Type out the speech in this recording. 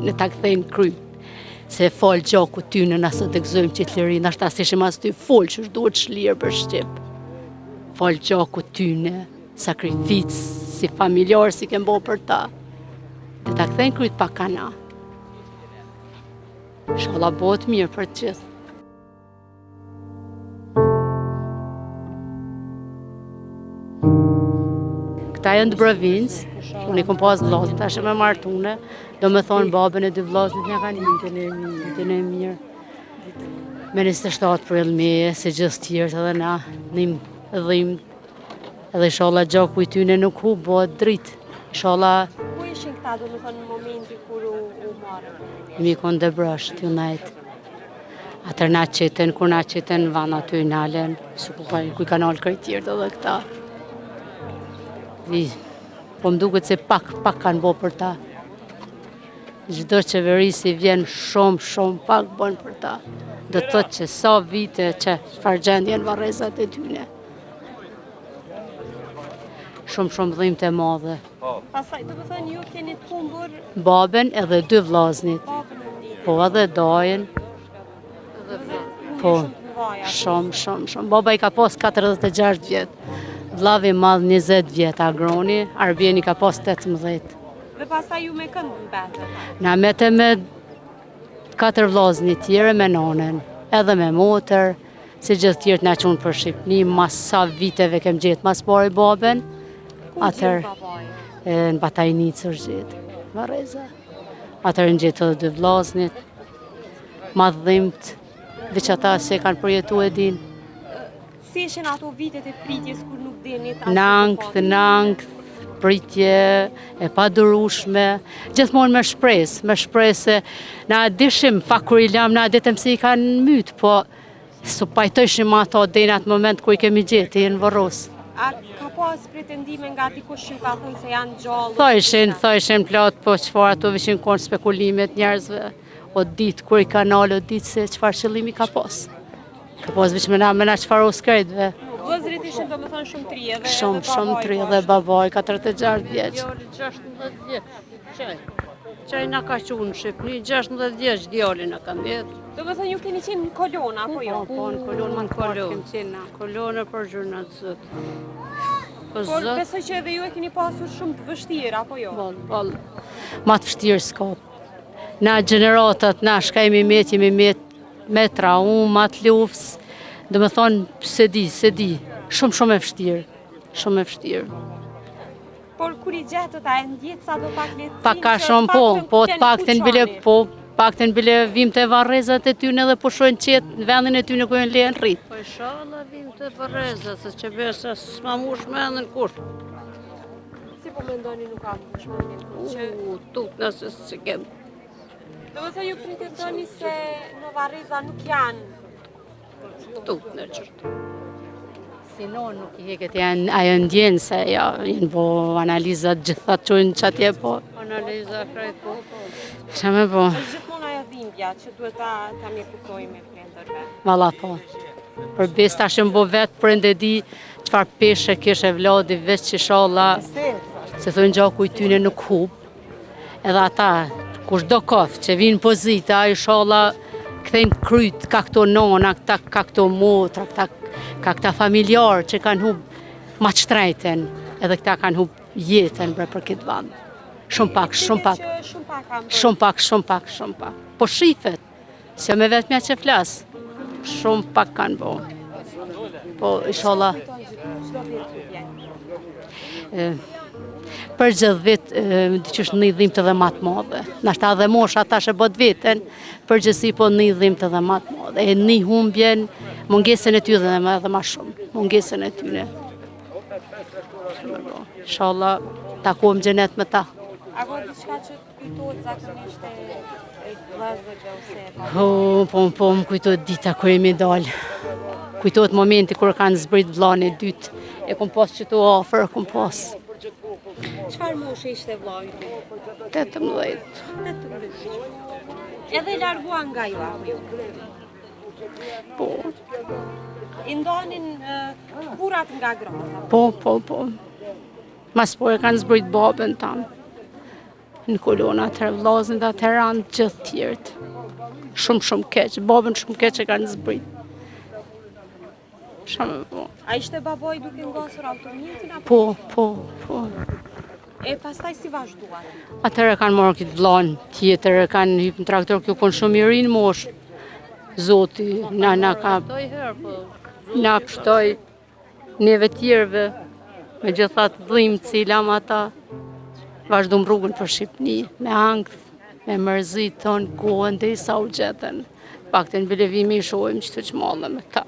në ta kthejnë kry. Se falë gjaku ty në nësë të gëzojmë që të lirin, ashtë asë ishim as ty folë që duhet shlirë për Shqip. Falë gjaku ty në sakrificë, si familjarë si kem bo për ta. Dhe ta kthejnë kryt pa kana. Inshallah bëhet mirë për të gjithë. Këta janë të provincë, unë i kom pas vllazën, tash e me martune, do me thonë babën e dy vllazët nga kanë ditën e mirë. Me 27 prill meje, se gjithë tjerët edhe na, nim dhimë, edhe inshallah gjaku i tyne nuk hu, bëhet dritë. Inshallah. Ku ishin këta do me thonë në momenti kur u marrën? Mi konë dhe brash, t'ju najtë. Atër na qeten, kur na qeten vana ty nalen, su ku i ka nalë krejt tjerët edhe këta. Po më duket se pak kanë bo për ta. Çdo qeveri si vjen shumë pak bën për ta. Do të thotë që sa vite që çfarë gjendje në varrezat e tyne. Shumë dhimë të madhe. Pastaj, do të thënë ju keni të humbur baben edhe dy vllaznit. Po edhe dajën. Po, shumë. Baba i ka pas 46 vjet. Vllavi madh 20 vjet, agroni, Arbieni ka pas 18. Dhe pastaj ju me kënd mbetët? Na mete me 4 vllazni tjere me nonën, edhe me motër, si gjithë tjerët na qunë për Shqipni, mas sa viteve kem gjetë mas pari baben. Ku gjetë babaj? Në Batajnicër gjetë, Varreza. Atër në gjetë edhe dy vllaznit, madhimt, veç ata se kanë përjetu e din. Si ishin ato vitet e pritjes kur nuk dinit? Nangth, pritje e padurushme, gjithmonë me shpresë, na dishim, fa kur i lam, na ditëm se i kanë mytë, po su pajtojshim ato dhe në atë moment ku i kemi gjetë, i në Vorros. A ka pas pretendime nga dikush që ka thënë se janë gjallë? Thojshin plot, po qëfar ato vishin konë spekulimet njerëzve, o ditë kur i kanalë, o ditë se qëfar qëllimi ka pas. Ka pas veç me na qëfar o skrejtve. Vëzrit ishin do me thënë shumë tri edhe Shumë tri edhe babaj, 46 vjeç. Djali 16 vjeç, qaj na ka qunë në Shqipni, 16 vjeç djali na ka mbjetë. Do me thënë ju keni qenë në kolona, apo jo? Po, në kolonë më në kolonë kem qenë. Kolonë për gjurnat zëtë. Por besoj që edhe ju e keni pasur shumë të vështirë, apo jo? Bol. Ma të vështirë s'ka. Na generatat, na shkajmi me trauma, të luftës, do me thonë, se di, shumë e vështirë. Por kur i gjetët, a e ndjetë sa do pak letësim? Pak ka shumë, po të pakten bile vim të varrezat e tyne dhe pushojnë qetë në vendin e tyne ku e në lejën rritë. Po inshallah vim të varrezat, se që besa s'ma mush me endën kur. Si po mendoni nuk kam mush me endën kur? Tut nëse se kem. Do me thënë ju pretendoni se në varreza nuk janë? Tut në qërtë. Si non nuk i heket, ajo ndjenë se jenë bo analizat gjithat qojnë që atje po. Analiza krejt po. Që me po? Gjithmonë ajo dhimbja që duhet ta mi kuptojmë e prindërve. Valla po. Për bes ta shëmë bo vetë për ndë di qëfar peshe kishe vladi veç që shala se thënë gjaku i tyne nuk hub. Edhe ata, kush do kofë që vinë pozita, i shala këthejnë kryt, ka këto nona, ka këto motra, ka këta familjarë që kanë hub ma qëtrejten, edhe këta kanë hub jetën bre për këtë vand. Shumë pak. Po shifet, se me vetë mja që flasë, shumë pak kanë bo. Po, inshallah. Për gjithë vit, qështë një dhimë të dhe matë madhe. Nashta dhe mosha ta shë bot vitën, për gjithësi po një dhimë të dhe matë madhe. E një humbjen, mungesën e ty dhe edhe ma shumë. Mungesën e tyne. Inshallah, takuam gjenet me ta. A ko diçka që të kujtojt zakonisht e vëzërve ose? Po, më kujtojt dita kër e mi dalë. Kujtojt momenti kër kanë zbrit vlani e dytë. E kom pas që të ofër, kom pas. Qëfar moshe ishte vlajt? 18. Edhe largua nga ju, apo jo? Po. I ndonin burat nga grata? Po. Mas po e kanë zbrit babën tamë. në kolona, atëherë vllazën dhe atëherë anë gjithë tjerët. Shumë keq, babën shumë keq e kanë zbrit. Shumë po. A ishte baboj duke ngasur automjetin apo? Po. E pastaj si vazhduat? Atëherë kanë marrë këtë vllain tjetër, kanë hyrë në traktor, kjo kon shumë i ri në moshë. Zoti na ka na pështoj neve tjerëve, me gjithat dhim cilam ata vazhdojmë rrugën për Shqipni, me angth, me mërzit tonë kohën dhe i sa u gjetën. Pakten në levimi i shohim që të qmallë me ta.